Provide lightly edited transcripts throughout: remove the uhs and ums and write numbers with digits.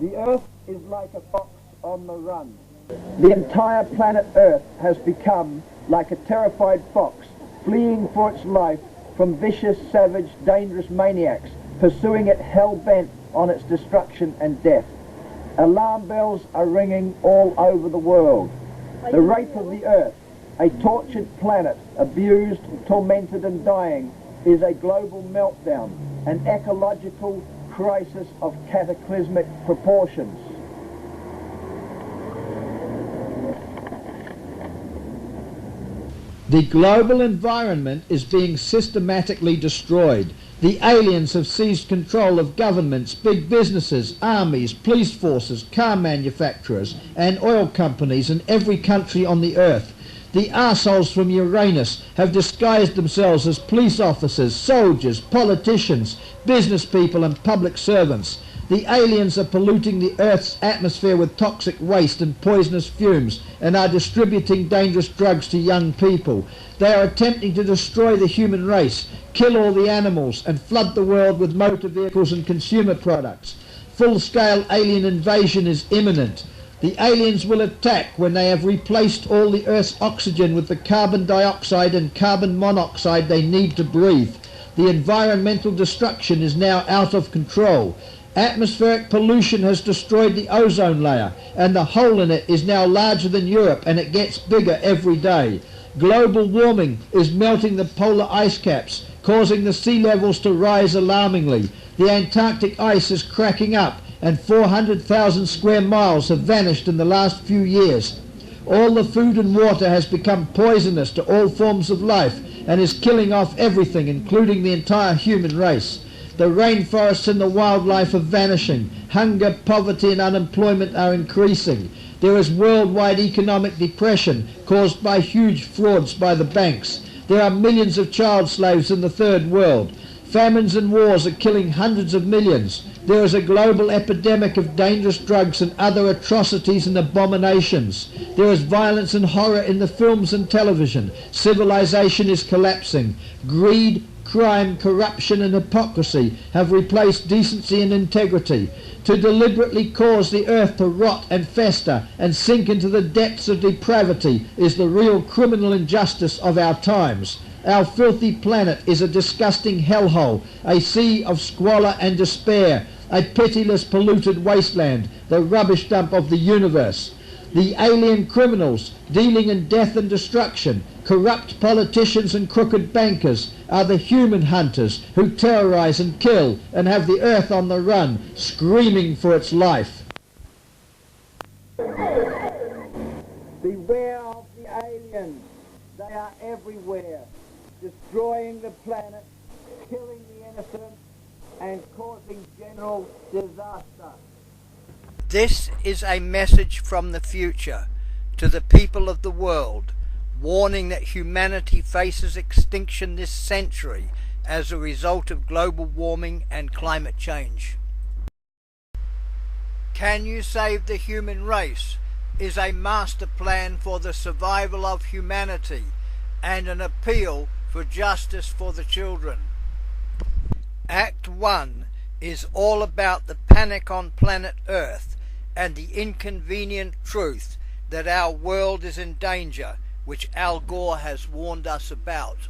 The Earth is like a fox on the run. The entire planet Earth has become like a terrified fox, fleeing for its life from vicious, savage, dangerous maniacs, pursuing it hell-bent on its destruction and death. Alarm bells are ringing all over the world. The rape of the Earth, a tortured planet, abused, tormented and dying, is a global meltdown, an ecological crisis of cataclysmic proportions. The global environment is being systematically destroyed. The aliens have seized control of governments, big businesses, armies, police forces, car manufacturers and oil companies in every country on the earth. The arseholes from Uranus have disguised themselves as police officers, soldiers, politicians, business people and public servants. The aliens are polluting the Earth's atmosphere with toxic waste and poisonous fumes and are distributing dangerous drugs to young people. They are attempting to destroy the human race, kill all the animals and flood the world with motor vehicles and consumer products. Full-scale alien invasion is imminent. The aliens will attack when they have replaced all the Earth's oxygen with the carbon dioxide and carbon monoxide they need to breathe. The environmental destruction is now out of control. Atmospheric pollution has destroyed the ozone layer, and the hole in it is now larger than Europe, and it gets bigger every day. Global warming is melting the polar ice caps, causing the sea levels to rise alarmingly. The Antarctic ice is cracking up, and 400,000 square miles have vanished in the last few years. All the food and water has become poisonous to all forms of life, and is killing off everything, including the entire human race. The rainforests and the wildlife are vanishing. Hunger, poverty and unemployment are increasing. There is worldwide economic depression caused by huge frauds by the banks. There are millions of child slaves in the third world. Famines and wars are killing hundreds of millions. There is a global epidemic of dangerous drugs and other atrocities and abominations. There is violence and horror in the films and television. Civilization is collapsing. Greed, crime, corruption and hypocrisy have replaced decency and integrity. To deliberately cause the earth to rot and fester and sink into the depths of depravity is the real criminal injustice of our times. Our filthy planet is a disgusting hellhole, a sea of squalor and despair, a pitiless polluted wasteland, the rubbish dump of the universe. The alien criminals dealing in death and destruction, corrupt politicians and crooked bankers are the human hunters who terrorize and kill and have the earth on the run, screaming for its life. Beware of the aliens. They are everywhere, destroying the planet, killing the innocent, and causing general disaster. This is a message from the future to the people of the world, warning that humanity faces extinction this century as a result of global warming and climate change. Can You Save the Human Race is a master plan for the survival of humanity and an appeal for justice for the children. Act 1 is all about the panic on planet Earth and the inconvenient truth that our world is in danger, which Al Gore has warned us about.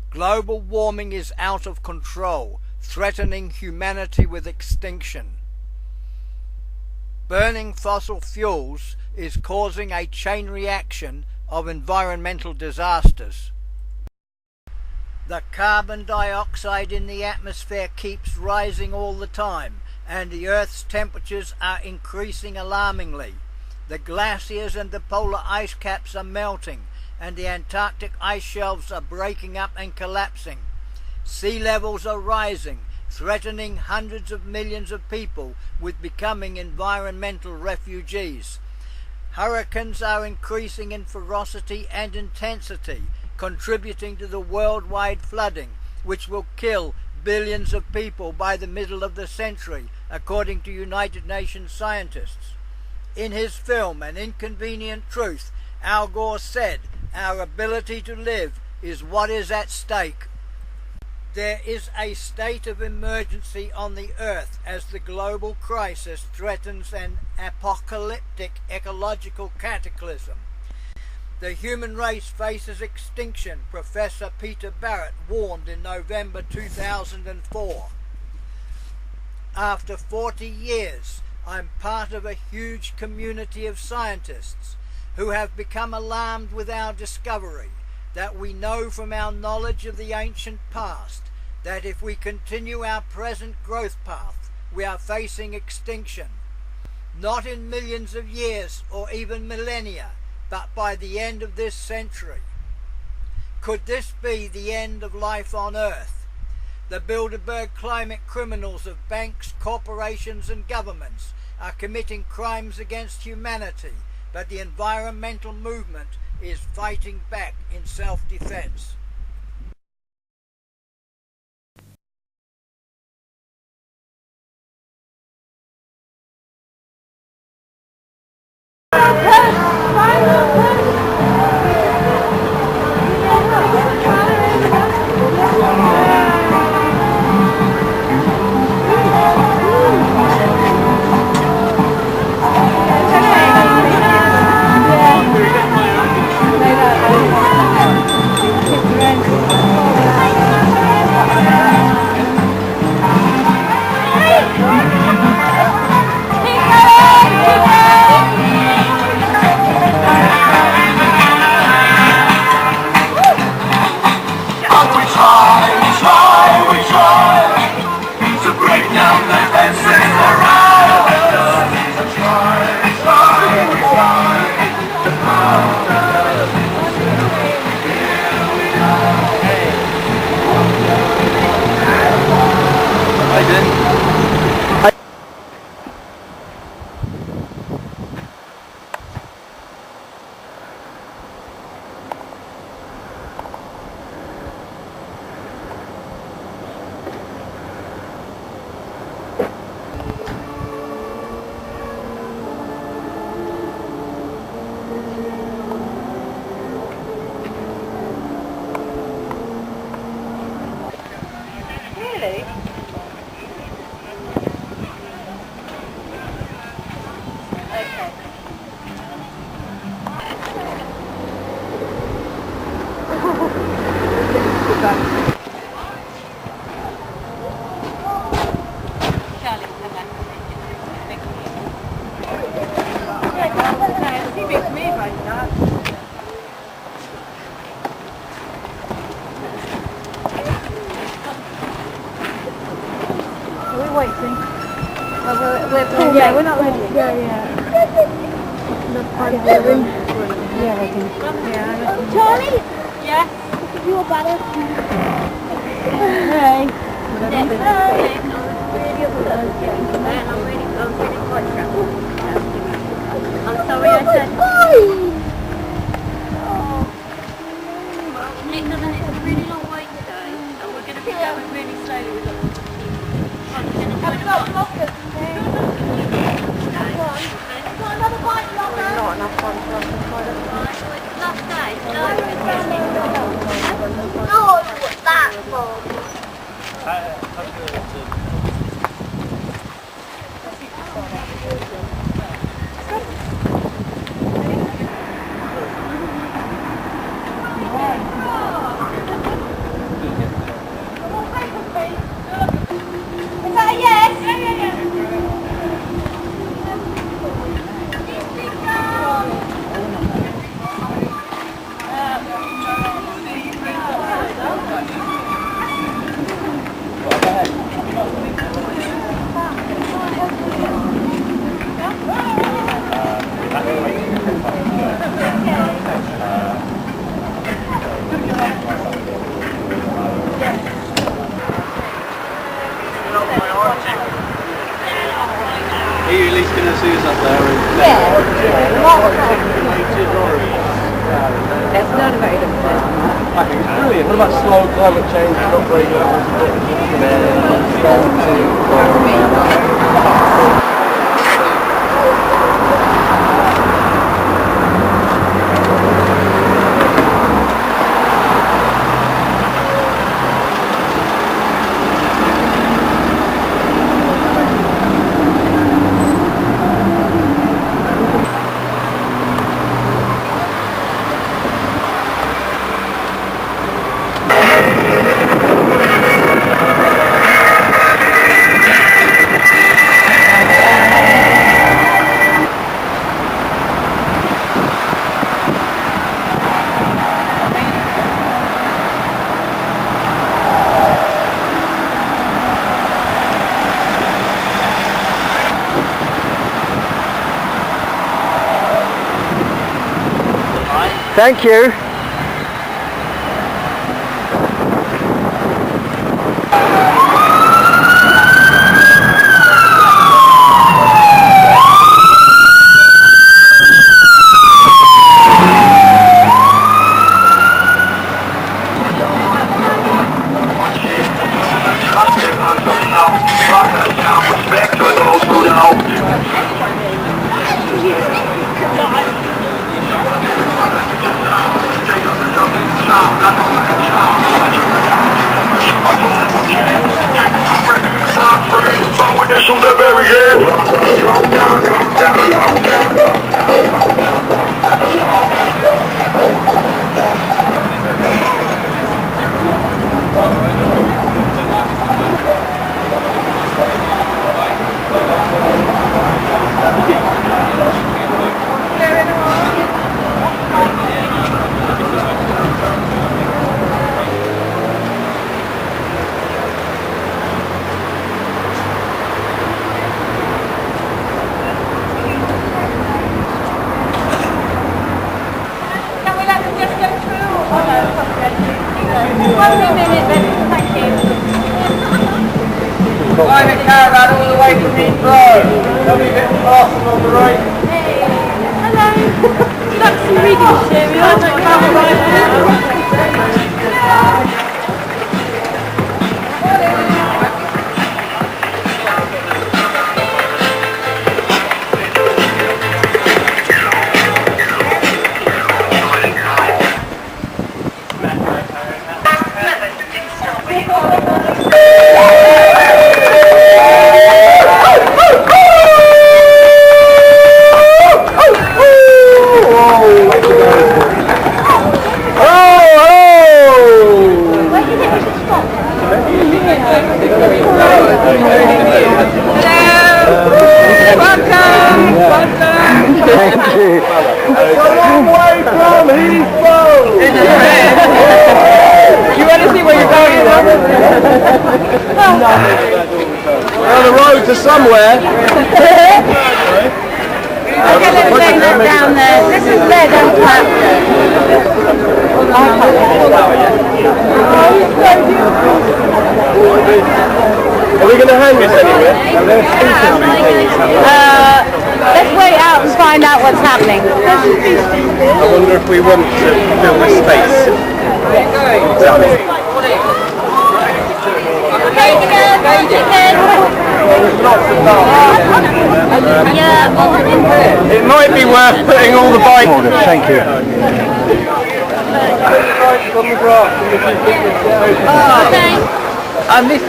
Global warming is out of control, threatening humanity with extinction. Burning fossil fuels is causing a chain reaction of environmental disasters. The carbon dioxide in the atmosphere keeps rising all the time, and the Earth's temperatures are increasing alarmingly. The glaciers and the polar ice caps are melting, and the Antarctic ice shelves are breaking up and collapsing. Sea levels are rising, threatening hundreds of millions of people with becoming environmental refugees. Hurricanes are increasing in ferocity and intensity, contributing to the worldwide flooding, which will kill billions of people by the middle of the century, according to United Nations scientists. In his film An Inconvenient Truth, Al Gore said, "Our ability to live is what is at stake." There is a state of emergency on the earth as the global crisis threatens an apocalyptic ecological cataclysm. The human race faces extinction, Professor Peter Barrett warned in November 2004. After 40 years, I'm part of a huge community of scientists who have become alarmed with our discovery that we know from our knowledge of the ancient past that if we continue our present growth path, we are facing extinction. Not in millions of years or even millennia, but by the end of this century. Could this be the end of life on Earth? The Bilderberg climate criminals of banks, corporations and governments are committing crimes against humanity, but the environmental movement is fighting back in self-defense. Yeah, we're not ready. Yeah. Charlie? Yeah? You are better. Hey. I'm sorry I said. Nick doesn't, it's a really long way today, and we're going to be going really slowly with it. Not enough fun for us to find it. Last day, No, what's that for? Is that a yes? Yeah. Are you at least going to see us up there? It's not a very good place. I think it's brilliant. What about slow climate change? Not very good. Thank you. Private caravan all the way to Kingsnorth. Lovely little castle on the right. Hey, hello. You like some reading material? We're on the road to somewhere. Okay, let's lay that down there. This is lead and flat. Are we going to hang this anywhere? Let's wait out and find out what's happening. I wonder if we want to fill the space. It might be worth putting all the bikes. Thank you. And this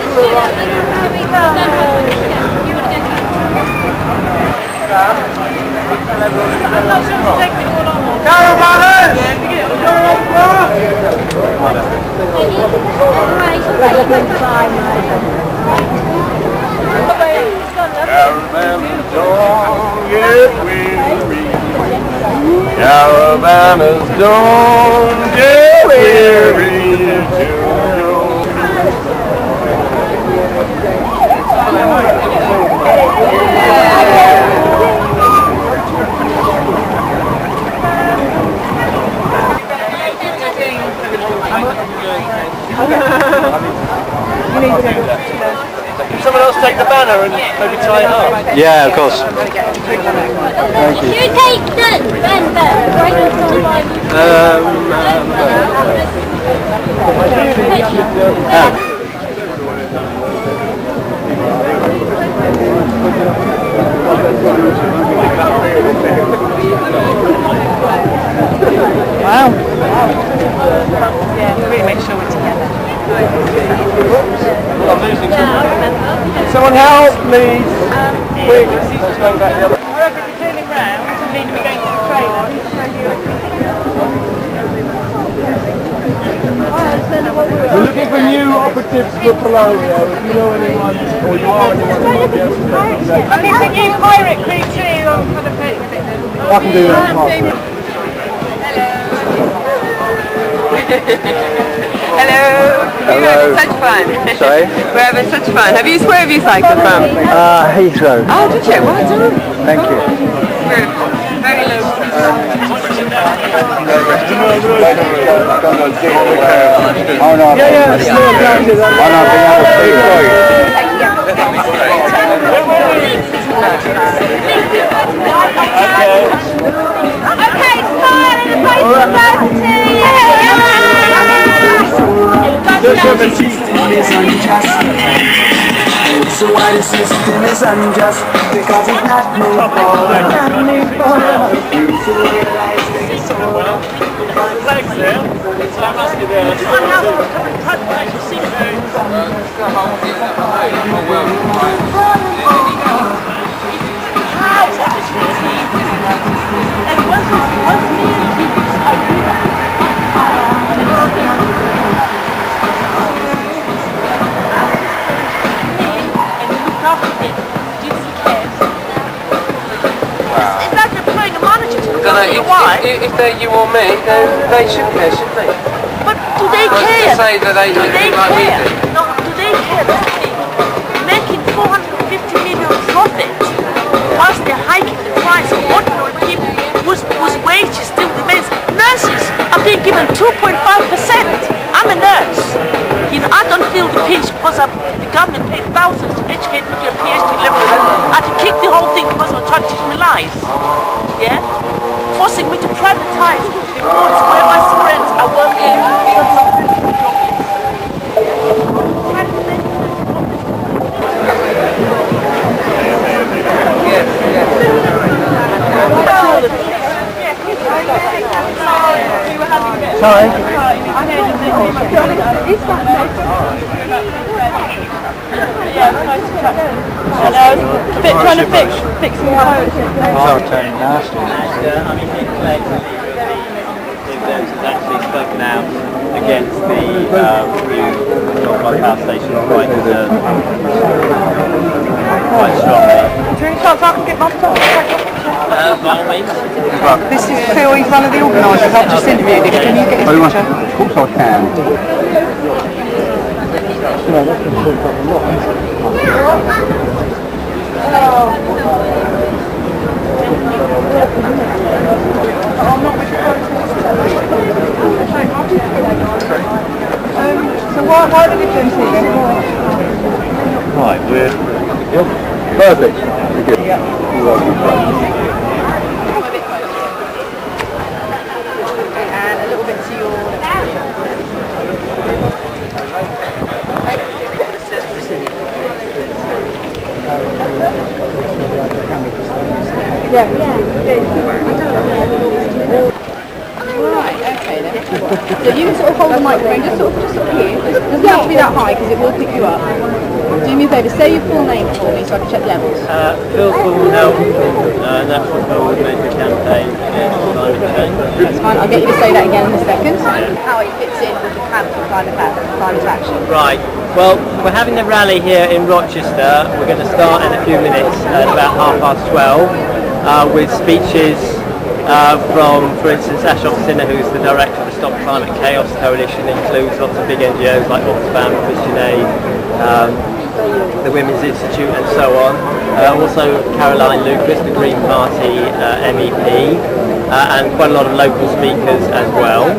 Caravanners don't get weary Can someone else take the banner and maybe tie it up? Yeah, of course. Thank you. You take the banner. Wow. Yeah, really make sure we're together. Someone help, please. Quick. Let's go back the other. I reckon we're turning round and need to be going to the trailer. We're looking for new operatives for Polonia. If you know anyone, or you are anyone who might be able to help us out. I think the new pirate crew too for the picnic. I can do that. Hello. We're having such fun. Sorry? We're having such fun. Where have you cycled from? Heathrow. Oh, did you? Well done. Thank you. Very low. Oh no. Yeah, slow down to that. Okay, smile and the place So why the system is unjust, because it's not made for you to realize things so well. If they're you or me, then they should care, shouldn't they? But do they care? To say that they don't do like we do. No, do they care? That's the thing. Making 450 million profit whilst they're hiking the price of ordinary people whose wages still remains. Nurses are being given 2.5%. I'm a nurse. You know, I don't feel the pinch because the government paid thousands to educate me to a PhD level. I had to kick the whole thing because they were trying to teach me lies. Yeah? Forcing me to privatize the wards where my friends are working. Sorry. Trying to fix some more. Oh, turning nasty. I mean, has actually spoken out against the new power station quite strongly. Is there any chance I can get my top? By all means. This is Phil, he's one of the organisers. I've just interviewed him. Can you get his picture? Of course I can. So why did we do this? Right, we're Perfect. Good. And a little bit to your... Right, okay then. So you can sort of hold the microphone just sort of here. It doesn't have to be that high because it will pick you up. Do me a favour, say your full name for me so I can check levels. Phil Cornell, National Coordinator Campaign Against Climate Change. That's fine, I'll get you to say that again in a second. How it fits in with the camp for climate action. Right, well, we're having a rally here in Rochester. We're going to start in a few minutes at about 12:30 with speeches from, for instance, Ashok Sinha, who's the director of the Stop Climate Chaos Coalition, includes lots of big NGOs like Oxfam, Christian Aid, the Women's Institute and so on. Also Caroline Lucas, the Green Party MEP, and quite a lot of local speakers as well.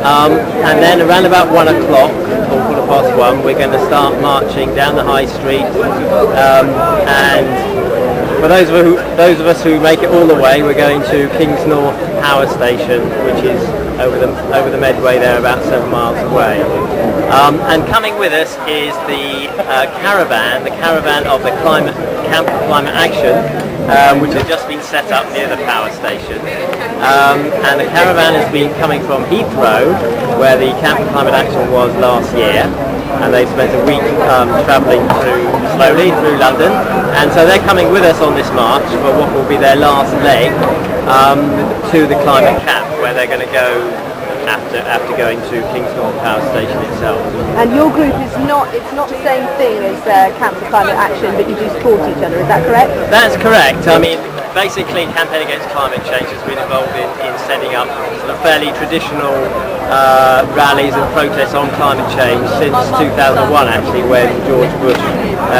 And then around about 1 o'clock, or 1:15, we're going to start marching down the High Street, and for those of us who make it all the way, we're going to Kingsnorth Power Station, which is over the Medway there, about 7 miles away. And coming with us is the caravan of the Camp for Climate Action, which has just been set up near the power station. And the caravan has been coming from Heathrow, where the Camp for Climate Action was last year. And they spent a week travelling slowly through London, and so they're coming with us on this march for what will be their last leg to the climate camp, where they're going to go after going to Kingsnorth Power Station itself. And your group is not the same thing as Camp for Climate Action, but you do support each other, is that correct? That's correct. I mean, basically Campaign Against Climate Change has been involved in setting up sort of fairly traditional rallies and protests on climate change since 2001 actually, when George Bush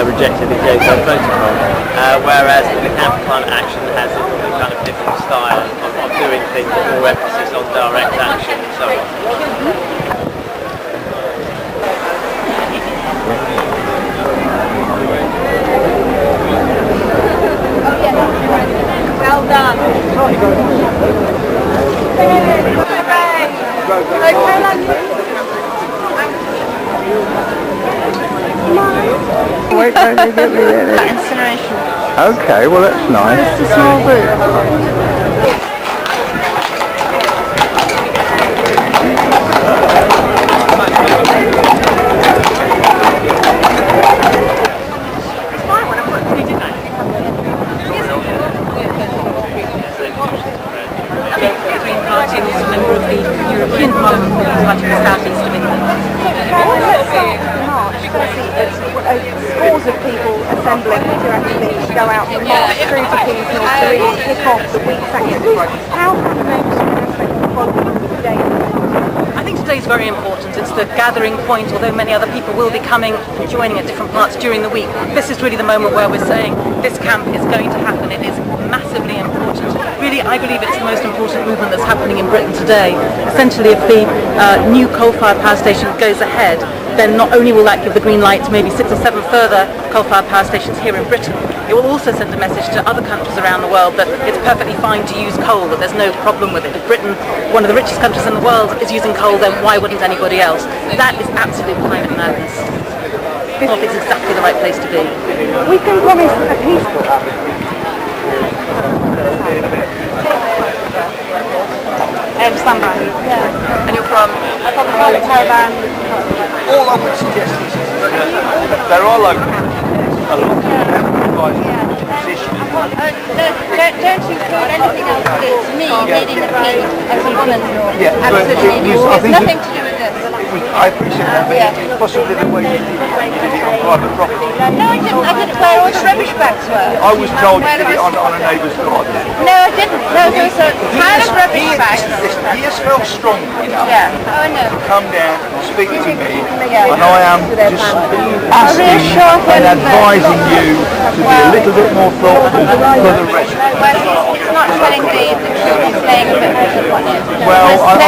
rejected the Kyoto Protocol, whereas the Camp for Climate Action has kind of different style of doing things, more emphasis on direct action and so on. Well done. Wait, don't you get me there? Incineration. Okay, well that's nice. It's a small group. European Parliament for the South East of England. Scores of people assembling to actually go out and march through to Kingsnorth to really kick off the week's activity. How can today? I think today's very important. It's the gathering point, although many other people will be coming and joining at different parts during the week. This is really the moment where we're saying this camp is going to happen. It is massively important. Really, I believe it's the most important movement that's happening in Britain today. Essentially, if the new coal-fired power station goes ahead, then not only will that give the green light to maybe 6 or 7 further coal-fired power stations here in Britain, it will also send a message to other countries around the world that it's perfectly fine to use coal, that there's no problem with it. If Britain, one of the richest countries in the world, is using coal, then why wouldn't anybody else? That is absolute climate madness. Kingsnorth is exactly the right place to be. We've been promised a peace. Sunrise. Yeah. And you're from? I'm from the caravan. All I would suggest is they're all local. A lot of position. Don't you feel anything else? It's me leading the team as a woman. Yeah, absolutely. It's nothing to do with this. I appreciate that, but it's possibly the way you did it on private property. No, I didn't. I didn't. Where all the rubbish bags were. I was told you did it on a neighbour's garden. No, I didn't. No, there was a pile of rubbish bags. He has felt strong enough to come down and speak to me, and I am just asking and advising you to be a little bit more thoughtful for the rest. It's not telling me the truth. It's laying a bit of on it. Well, I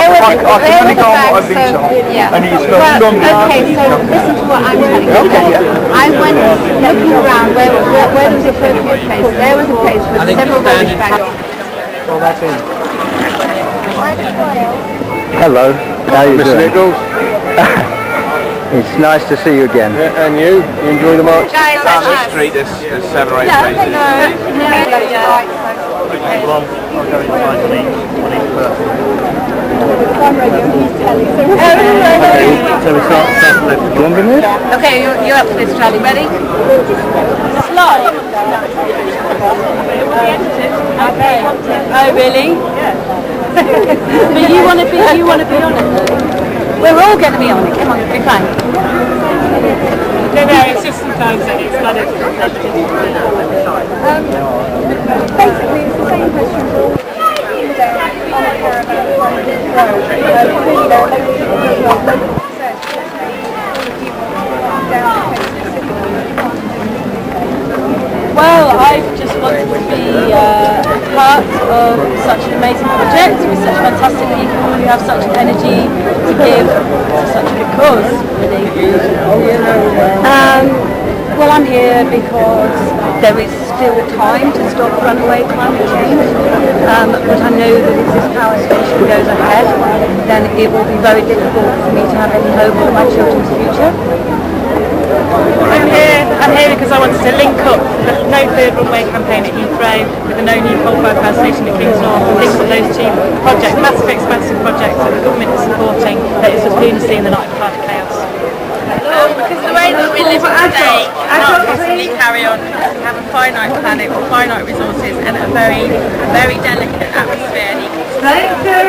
can only go on what I've been told, and he's felt strong enough. Okay, so listen to what I'm telling you. I went looking around where was the appropriate place. There was a place with several rubbish bags. Well, that's in. Hello. How you doing? Nichols. It's nice to see you again. Yeah, and you? You enjoy the march? Guys, Down this street, there's 7 or 8 places. Well, I'll go and find on each person. So we start left. Do you want me there? Okay, you're up for this, Charlie. Ready? Slide. Oh, really? Yeah. But you want to be on it though? We're all going to be on it. Come on, be fine. No, it's just sometimes it's kind of Basically, it's the same question for all people there on a caravan from this road. Clearly there are local people as well. Well, I just wanted to be part of such an amazing project with such fantastic people who have such energy to give to such a good cause, really. Well, I'm here because there is still time to stop runaway climate change, but I know that if this power station goes ahead, then it will be very difficult for me to have any hope for my children's future. I'm here because I wanted to link up the No Third Runway campaign at Heathrow with the No New Coal-Fired Power Station at Kingsnorth, and link up those two projects, massive expensive projects that the government is supporting, that is just lunacy in the night part of chaos. Because the way that we live today cannot possibly carry on. We have a finite planet with finite resources and a very delicate atmosphere and ecosystem.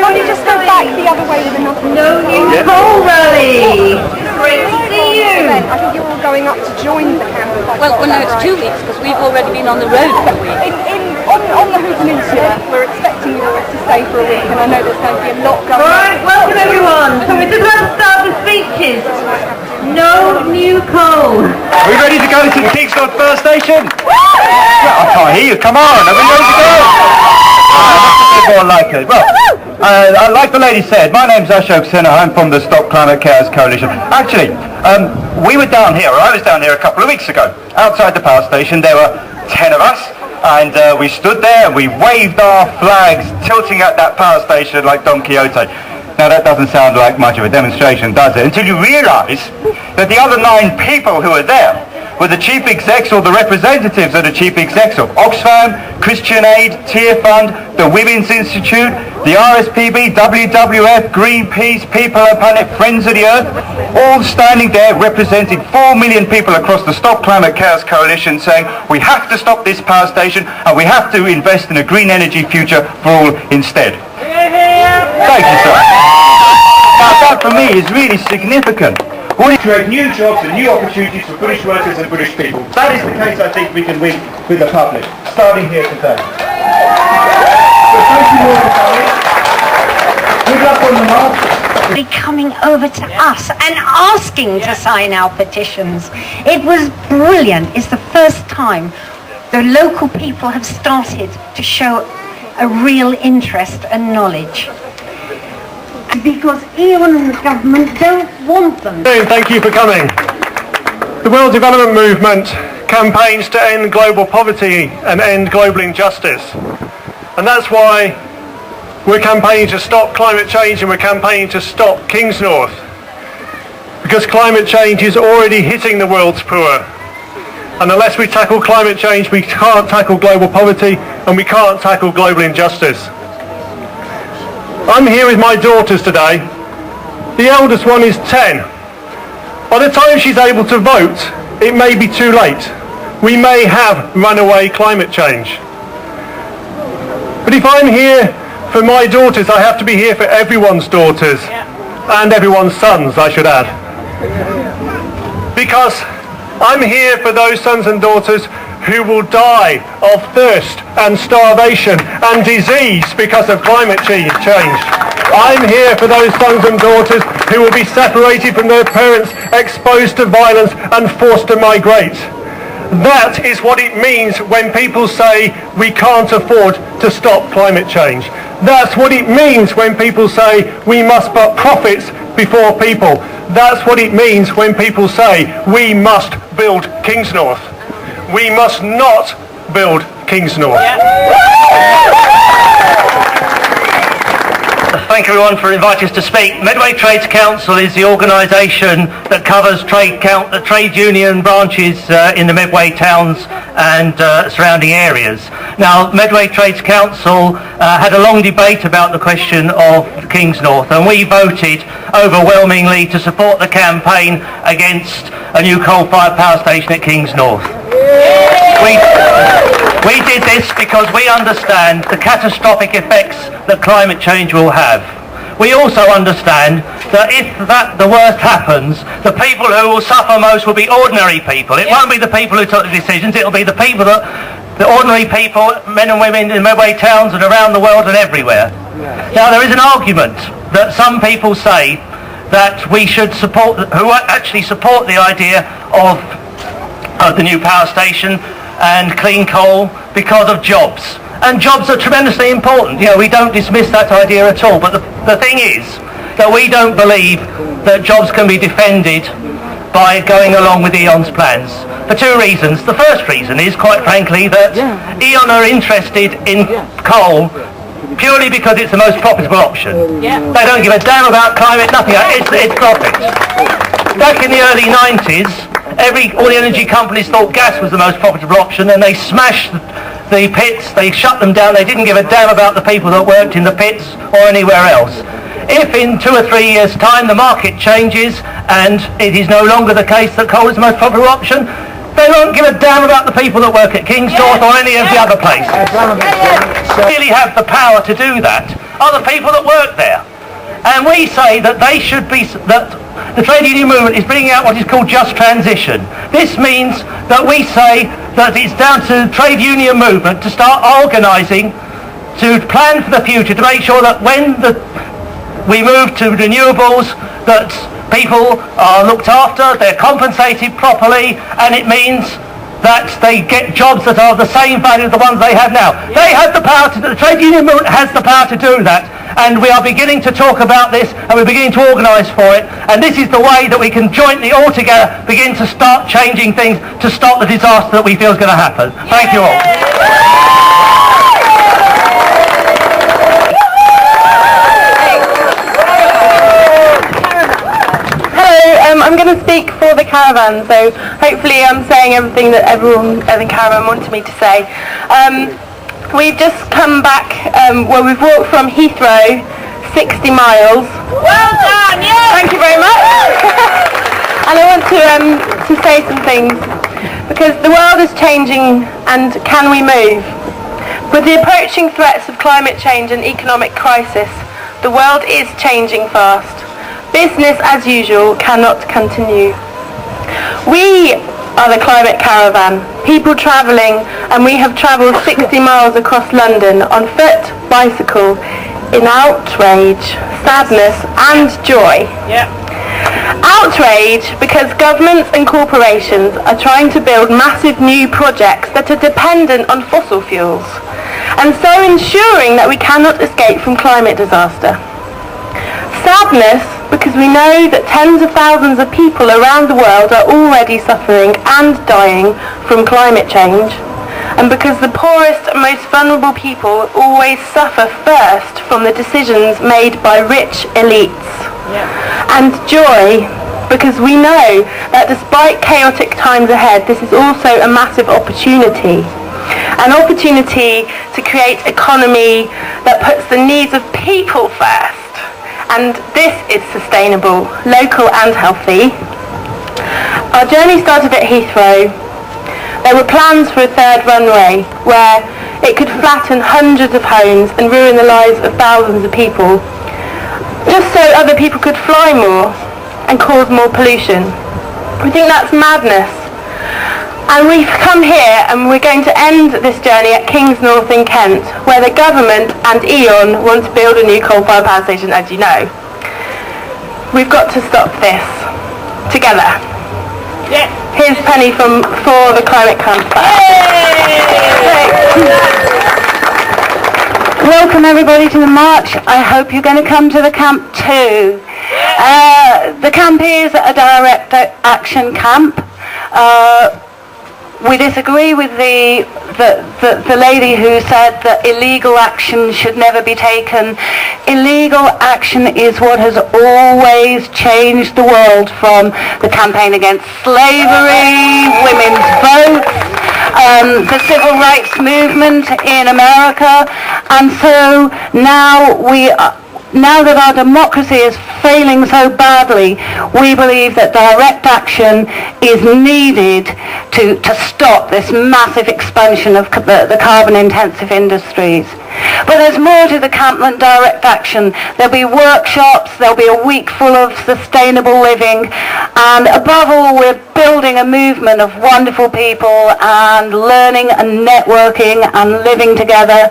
Why don't you just go back the other way with enough? No new coal rally! Great to see you! I think you're all going up to join the camp. Well, no, it's 2 weeks because we've already been on the road for a week. On the Hood Peninsula, we're expecting you to stay for a week, and I know there's going to be a lot going on. Right, welcome everyone. So we're just about to start the speeches. No new coal. Are we ready to go to the Kingsnorth first station? I can't hear you. Come on, are we ready to go? That's a bit more like it. Well, like the lady said, my name's Ashok Sinha. I'm from the Stop Climate Chaos Coalition. Actually, we were down here, or I was down here a couple of weeks ago. Outside the power station, there were 10 of us, and we stood there and we waved our flags, tilting at that power station like Don Quixote. Now that doesn't sound like much of a demonstration, does it? Until you realise that the other 9 people who were there were the chief execs or the representatives of the chief execs of Oxfam, Christian Aid, Tear Fund, the Women's Institute, the RSPB, WWF, Greenpeace, People on Planet, Friends of the Earth, all standing there representing 4 million people across the Stop Climate Chaos Coalition saying we have to stop this power station and we have to invest in a green energy future for all instead. Thank you, sir. Now that for me is really significant. We want to create new jobs and new opportunities for British workers and British people. That is the case I think we can win with the public, starting here today. So thank you all for coming. Good luck on the march. Coming over to us and asking to sign our petitions. It was brilliant. It's the first time the local people have started to show a real interest and knowledge. Because Ian and the government don't want them. Thank you for coming. The World Development Movement campaigns to end global poverty and end global injustice. And that's why we're campaigning to stop climate change and we're campaigning to stop Kingsnorth. Because climate change is already hitting the world's poor. And unless we tackle climate change, we can't tackle global poverty and we can't tackle global injustice. I'm here with my daughters today. The eldest one is 10. By the time she's able to vote, it may be too late. We may have runaway climate change. But if I'm here for my daughters, I have to be here for everyone's daughters and everyone's sons, I should add. Because I'm here for those sons and daughters who will die of thirst and starvation and disease because of climate change. I'm here for those sons and daughters who will be separated from their parents, exposed to violence and forced to migrate. That is what it means when people say we can't afford to stop climate change. That's what it means when people say we must put profits before people. That's what it means when people say we must build Kingsnorth. We must not build Kingsnorth. Thank everyone for inviting us to speak. Medway Trades Council is the organisation that covers the trade union branches in the Medway towns and surrounding areas. Now, Medway Trades Council had a long debate about the question of Kingsnorth, and we voted overwhelmingly to support the campaign against a new coal-fired power station at Kingsnorth. We did this because we understand the catastrophic effects that climate change will have. We also understand that if the worst happens, the people who will suffer most will be ordinary people. It won't be the people who took the decisions, it'll be the people the ordinary people, men and women in Medway towns and around the world and everywhere. Now there is an argument that some people say that we should support, who actually support the idea of the new power station and clean coal because of jobs. And jobs are tremendously important. You know, we don't dismiss that idea at all. But the thing is that we don't believe that jobs can be defended by going along with E.ON's plans. For 2 reasons. The first reason is, quite frankly, that E.ON are interested in coal purely because it's the most profitable option. They don't give a damn about climate, nothing. It's profit. Back in the early 90s, all the energy companies thought gas was the most profitable option, and they smashed the pits, they shut them down, they didn't give a damn about the people that worked in the pits or anywhere else. If in 2 or 3 years' time the market changes and it is no longer the case that coal is the most profitable option, they won't give a damn about the people that work at Kingsnorth or any of the other places. Really have the power to do that are the people that work there. And we say that they should be, that the trade union movement is bringing out what is called just transition. This means that we say that it's down to the trade union movement to start organising, to plan for the future, to make sure that when we move to renewables, that people are looked after, they're compensated properly, and it means that they get jobs that are the same value as the ones they have now. They have the power the trade union movement has the power to do that, and we are beginning to talk about this, and we're beginning to organise for it, and this is the way that we can jointly all together begin to start changing things to stop the disaster that we feel is going to happen. Thank you all. I'm going to speak for the caravan, so hopefully I'm saying everything that everyone in the caravan wanted me to say. We've just come back, we've walked from Heathrow 60 miles. Well done, yeah! Thank you very much. And I want to say some things, because the world is changing, and can we move? With the approaching threats of climate change and economic crisis, the world is changing fast. Business as usual cannot continue. We are the climate caravan, people travelling, and we have travelled 60 miles across London on foot, bicycle, in outrage, sadness and joy. Yeah. Outrage because governments and corporations are trying to build massive new projects that are dependent on fossil fuels, and so ensuring that we cannot escape from climate disaster. Sadness because we know that tens of thousands of people around the world are already suffering and dying from climate change, and because the poorest and most vulnerable people always suffer first from the decisions made by rich elites. Yeah. And joy because we know that despite chaotic times ahead, this is also a massive opportunity. An opportunity to create economy that puts the needs of people first. And this is sustainable, local and healthy. Our journey started at Heathrow. There were plans for a third runway where it could flatten hundreds of homes and ruin the lives of thousands of people, just so other people could fly more and cause more pollution. We think that's madness. And we've come here and we're going to end this journey at Kingsnorth in Kent, where the government and E.ON want to build a new coal-fired power station, as you know. We've got to stop this. Together. Yeah. Here's Penny for the climate campfire. Welcome everybody to the march. I hope you're going to come to the camp too. The camp is a direct action camp. We disagree with the lady who said that illegal action should never be taken. Illegal action is what has always changed the world, from the campaign against slavery, women's votes, the civil rights movement in America, and so now that our democracy is failing so badly, we believe that direct action is needed to stop this massive expansion of the carbon-intensive industries. But there's more to the camp than direct action. There'll be workshops, there'll be a week full of sustainable living, and above all, we're building a movement of wonderful people and learning and networking and living together.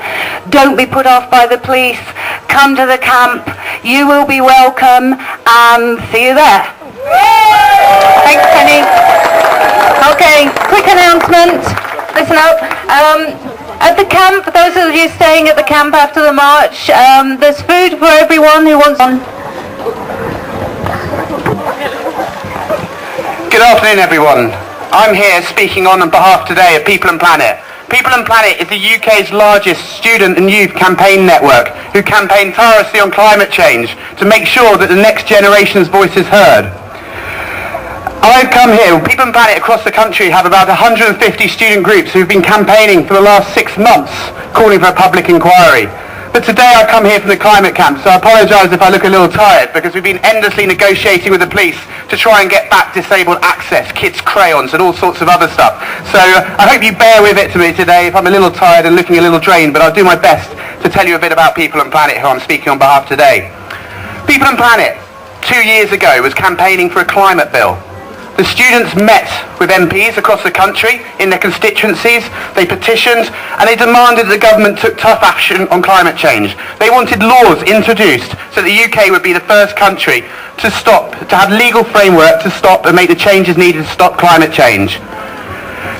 Don't be put off by the police. Come to the camp. You will be welcome, and see you there. Thanks, Penny. Okay, quick announcement. Listen up. At the camp, those of you staying at the camp after the march, there's food for everyone who wants one. Good afternoon, everyone. I'm here speaking on behalf today of People and Planet. People and Planet is the UK's largest student and youth campaign network, who campaign tirelessly on climate change to make sure that the next generation's voice is heard. I've come here. People and Planet across the country have about 150 student groups who've been campaigning for the last 6 months, calling for a public inquiry. But today I've come here from the climate camp, so I apologise if I look a little tired, because we've been endlessly negotiating with the police to try and get back disabled access, kids' crayons and all sorts of other stuff. So I hope you bear with it to me today if I'm a little tired and looking a little drained, but I'll do my best to tell you a bit about People and Planet, who I'm speaking on behalf today. People and Planet, 2 years ago, was campaigning for a climate bill. The students met with MPs across the country in their constituencies, they petitioned, and they demanded that the government took tough action on climate change. They wanted laws introduced so that the UK would be the first country to have legal framework to stop and make the changes needed to stop climate change.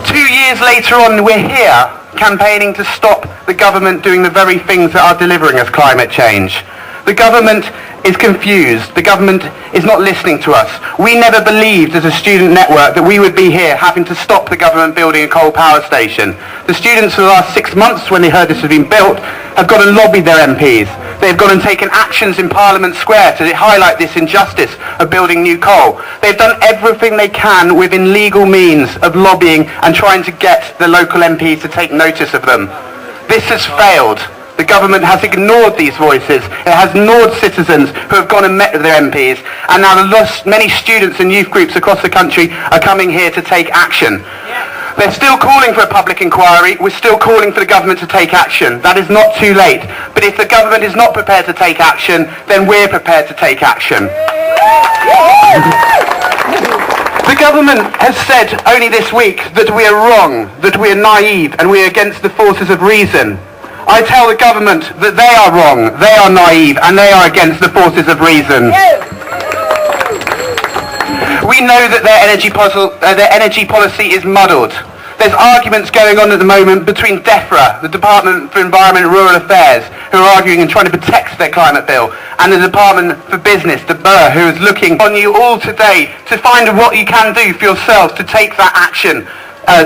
2 years later on, we're here campaigning to stop the government doing the very things that are delivering us climate change. The government is confused. The government is not listening to us. We never believed as a student network that we would be here having to stop the government building a coal power station. The students for the last 6 months, when they heard this had been built, have gone and lobbied their MPs. They've gone and taken actions in Parliament Square to highlight this injustice of building new coal. They've done everything they can within legal means of lobbying and trying to get the local MPs to take notice of them. This has failed. The government has ignored these voices. It has ignored citizens who have gone and met with their MPs, and now many students and youth groups across the country are coming here to take action. They're still calling for a public inquiry. We're still calling for the government to take action. That is not too late. But if the government is not prepared to take action, then we're prepared to take action. The government has said only this week that we are wrong, that we are naive, and we are against the forces of reason. I tell the government that they are wrong, they are naive, and they are against the forces of reason. We know that their energy policy is muddled. There's arguments going on at the moment between DEFRA, the Department for Environment and Rural Affairs, who are arguing and trying to protect their climate bill, and the Department for Business, the BER, who is looking on you all today to find what you can do for yourselves to take that action. And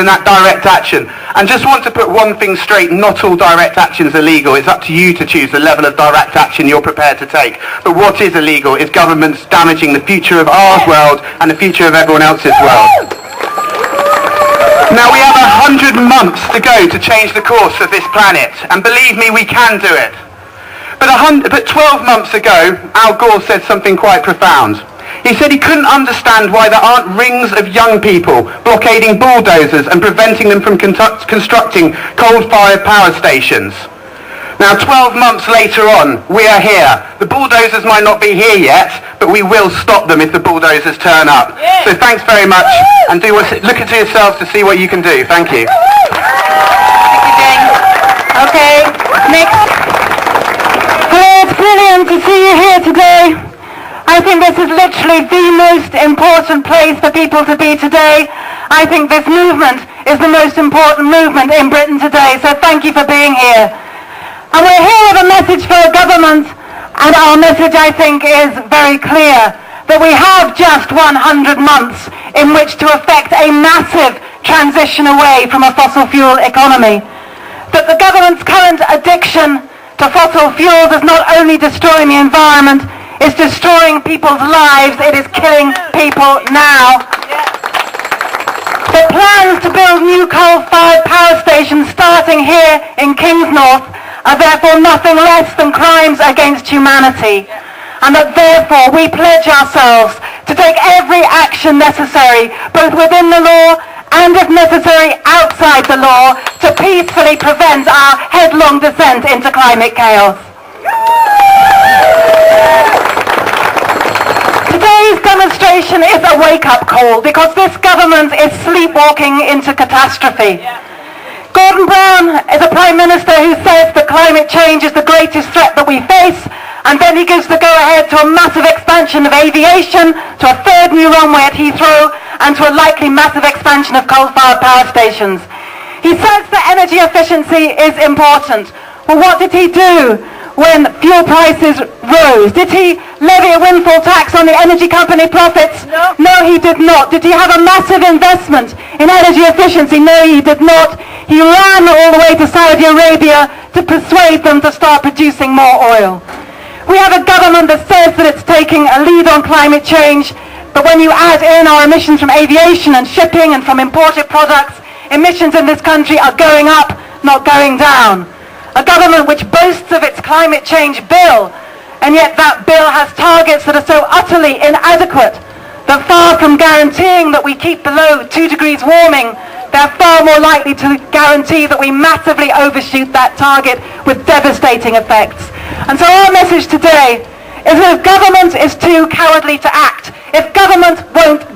that direct action. And just want to put one thing straight, not all direct actions are legal. It's up to you to choose the level of direct action you're prepared to take. But what is illegal is governments damaging the future of our world and the future of everyone else's world. Now we have 100 months to go to change the course of this planet, and believe me, we can do it. But 12 months ago, Al Gore said something quite profound. He said he couldn't understand why there aren't rings of young people blockading bulldozers and preventing them from constructing coal-fired power stations. Now 12 months later on, we are here. The bulldozers might not be here yet, but we will stop them if the bulldozers turn up. Yeah. So thanks very much, and look into yourselves to see what you can do. Thank you. Thank you, James. Okay, next. Hello, it's brilliant to see you here today. I think this is literally the most important place for people to be today. I think this movement is the most important movement in Britain today, so thank you for being here. And we're here with a message for a government, and our message, I think, is very clear, that we have just 100 months in which to effect a massive transition away from a fossil fuel economy. That the government's current addiction to fossil fuels is not only destroying the environment, it's destroying people's lives, it is killing people now. The plans to build new coal-fired power stations starting here in Kingsnorth are therefore nothing less than crimes against humanity. And that therefore we pledge ourselves to take every action necessary, both within the law and if necessary outside the law, to peacefully prevent our headlong descent into climate chaos. Today's demonstration is a wake-up call because this government is sleepwalking into catastrophe. Gordon Brown is a Prime Minister who says that climate change is the greatest threat that we face, and then he gives the go-ahead to a massive expansion of aviation, to a third new runway at Heathrow, and to a likely massive expansion of coal-fired power stations. He says that energy efficiency is important. Well, what did he do when fuel prices rose? Did he levy a windfall tax on the energy company profits? No, he did not. Did he have a massive investment in energy efficiency? No, he did not. He ran all the way to Saudi Arabia to persuade them to start producing more oil. We have a government that says that it's taking a lead on climate change, but when you add in our emissions from aviation and shipping and from imported products, emissions in this country are going up, not going down. A government which boasts of its climate change bill, and yet that bill has targets that are so utterly inadequate that far from guaranteeing that we keep below 2 degrees warming, they're far more likely to guarantee that we massively overshoot that target with devastating effects. And so our message today is that if government is too cowardly to act, if government won't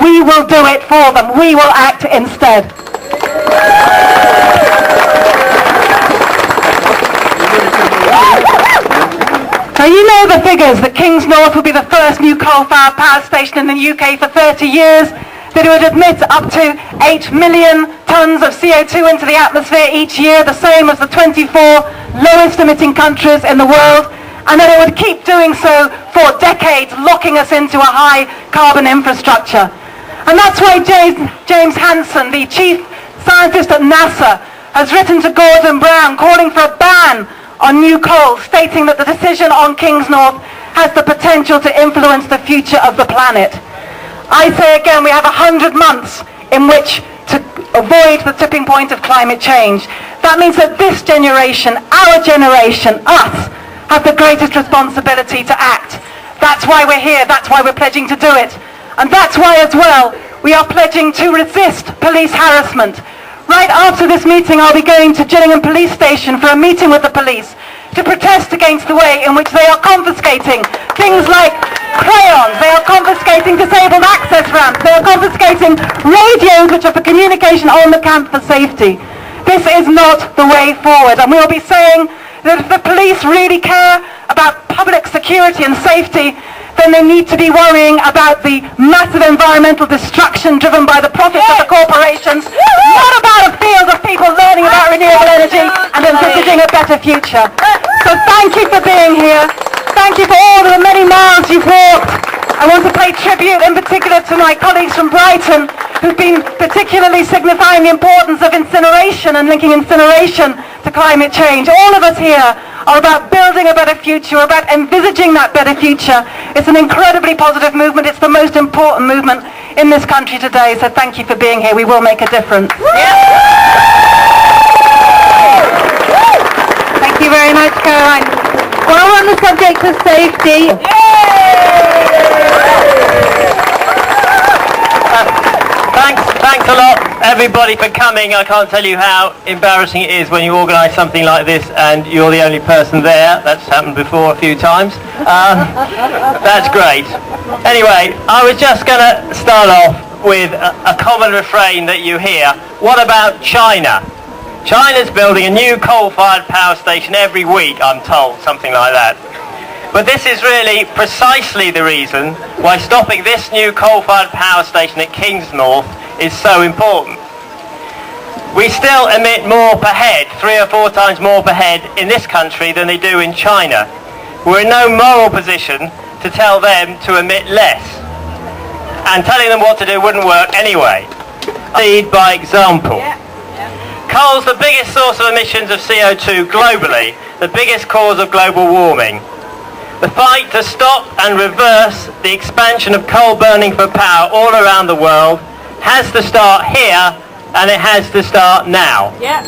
and we will do it for them. We will act instead. Now you know the figures, that Kingsnorth will be the first new coal-fired power station in the UK for 30 years, that it would emit up to 8 million tonnes of CO2 into the atmosphere each year, the same as the 24 lowest emitting countries in the world, and that it would keep doing so for decades, locking us into a high carbon infrastructure. And that's why James Hansen, the chief scientist at NASA, has written to Gordon Brown calling for a ban on new coal, stating that the decision on Kingsnorth has the potential to influence the future of the planet. I say again, we have 100 months in which to avoid the tipping point of climate change. That means that this generation, our generation, us, have the greatest responsibility to act. That's why we're here, that's why we're pledging to do it. And that's why as well, we are pledging to resist police harassment. Right after this meeting, I'll be going to Gillingham Police Station for a meeting with the police to protest against the way in which they are confiscating things like crayons, they are confiscating disabled access ramps, they are confiscating radios which are for communication on the camp for safety. This is not the way forward, and we will be saying that if the police really care about public security and safety, then they need to be worrying about the massive environmental destruction driven by the profits of the corporations, not about a field of people learning about renewable energy and envisaging a better future. So thank you for being here. Thank you for all the many miles you've walked. I want to pay tribute in particular to my colleagues from Brighton, who've been particularly signifying the importance of incineration and linking incineration to climate change. All of us here are about building a better future, about envisaging that better future. It's an incredibly positive movement. It's the most important movement in this country today. So thank you for being here. We will make a difference. Thank you very much, Caroline. While we're on the subject of safety, Thanks a lot, everybody, for coming. I can't tell you how embarrassing it is when you organise something like this and you're the only person there. That's happened before a few times. That's great. Anyway, I was just going to start off with a common refrain that you hear. What about China? China's building a new coal-fired power station every week, I'm told, something like that. But this is really precisely the reason why stopping this new coal-fired power station at Kingsnorth is so important. We still emit more per head, 3 or 4 times more per head in this country than they do in China. We're in no moral position to tell them to emit less. And telling them what to do wouldn't work anyway. Lead by example. Coal's the biggest source of emissions of CO2 globally, the biggest cause of global warming. The fight to stop and reverse the expansion of coal burning for power all around the world has to start here, and it has to start now. Yeah.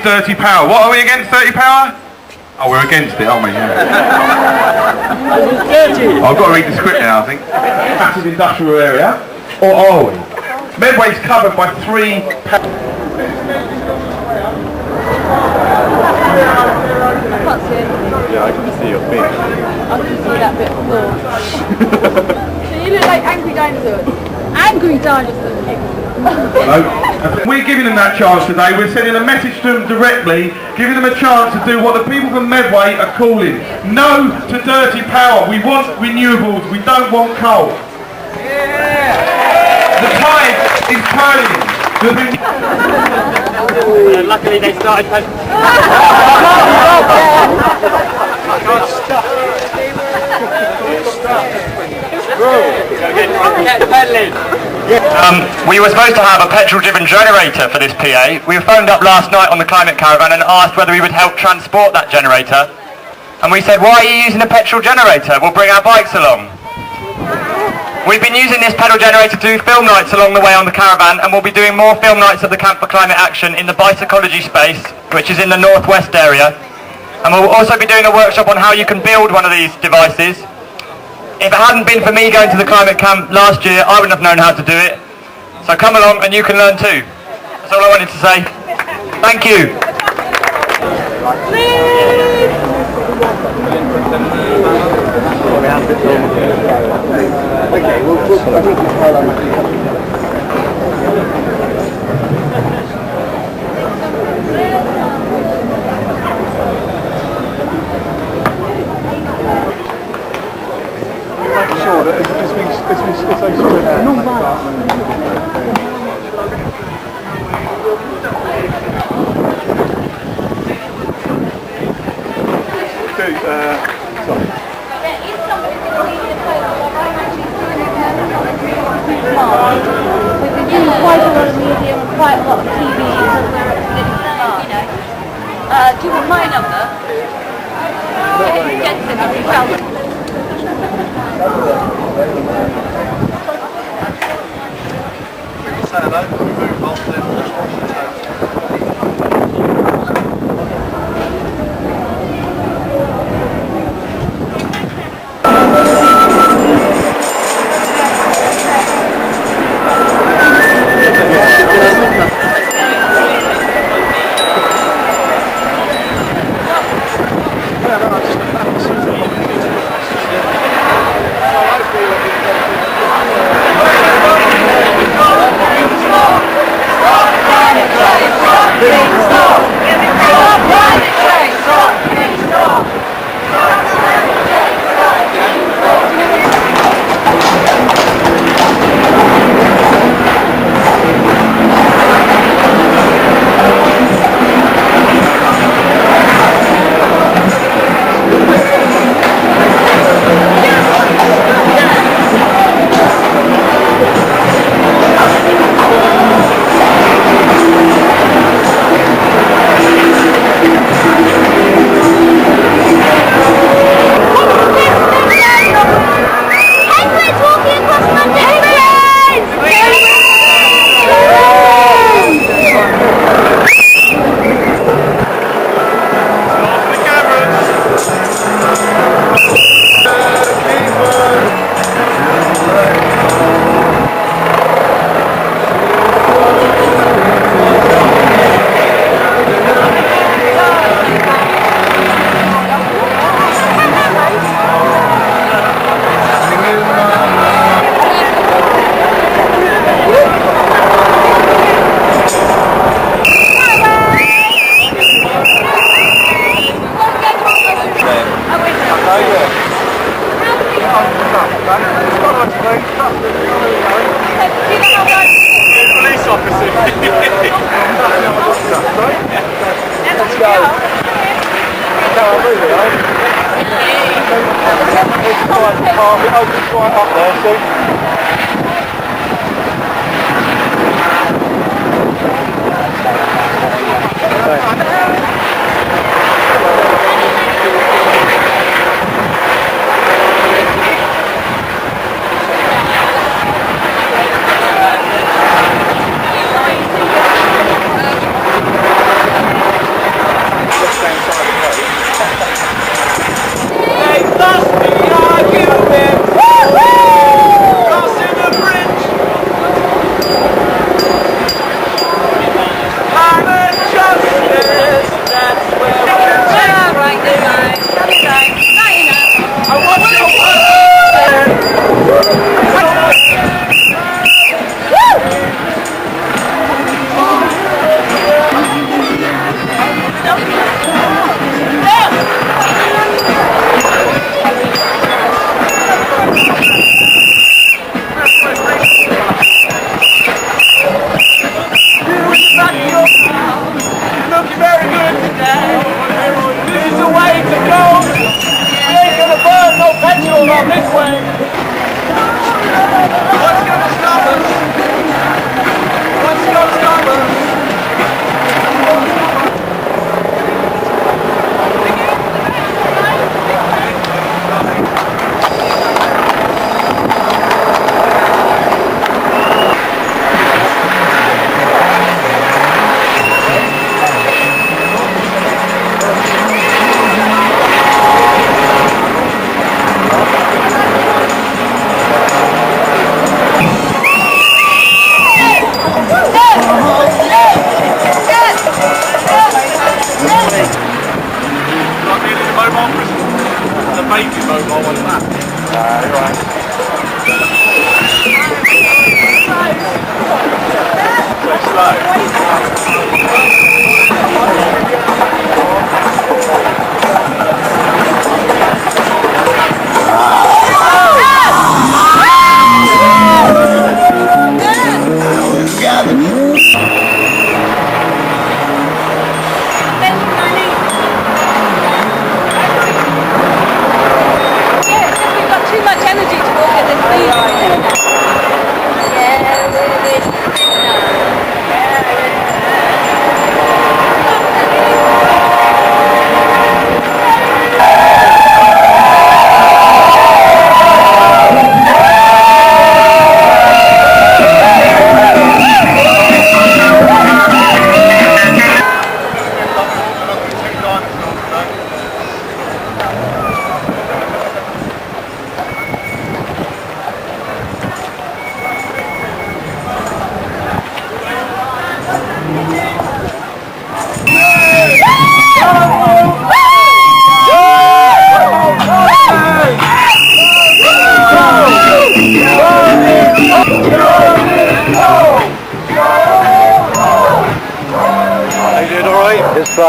Dirty power. What are we against? Dirty power? Oh, we're against it, aren't we? Yeah. I've got to read the script now, I think. Massive industrial area. Or are we? Medway's covered by 3... Yeah, I can see your feet. I can see that bit more. So you look like angry dinosaurs. Angry dinosaurs. We're giving them that chance today. We're sending a message to them directly, giving them a chance to do what the people from Medway are calling no to dirty power. We want renewables. We don't want coal. Yeah. The tide is turning. Luckily they started. We were supposed to have a petrol-driven generator for this PA. We phoned up last night on the climate caravan and asked whether we would help transport that generator. And we said, why are you using a petrol generator? We'll bring our bikes along. We've been using this pedal generator to do film nights along the way on the caravan, and we'll be doing more film nights at the Camp for Climate Action in the bicycology space, which is in the northwest area. And we'll also be doing a workshop on how you can build one of these devices. If it hadn't been for me going to the climate camp last year, I wouldn't have known how to do it. So come along and you can learn too. That's all I wanted to say. Thank you. Okay, we'll compile that. Sure, that quite a lot of media and quite a lot of TV. Do you want my number? Get them if you can. They lost the argument! Woo-hoo!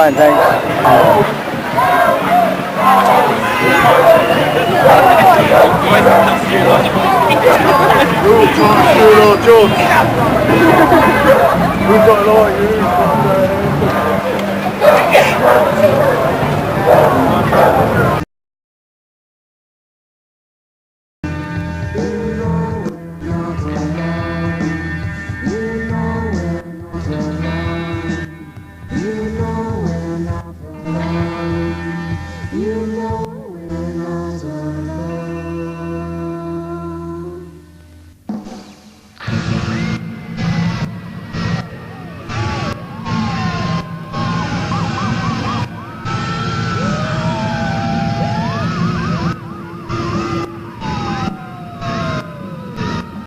fine, thanks. We've got a lot of you.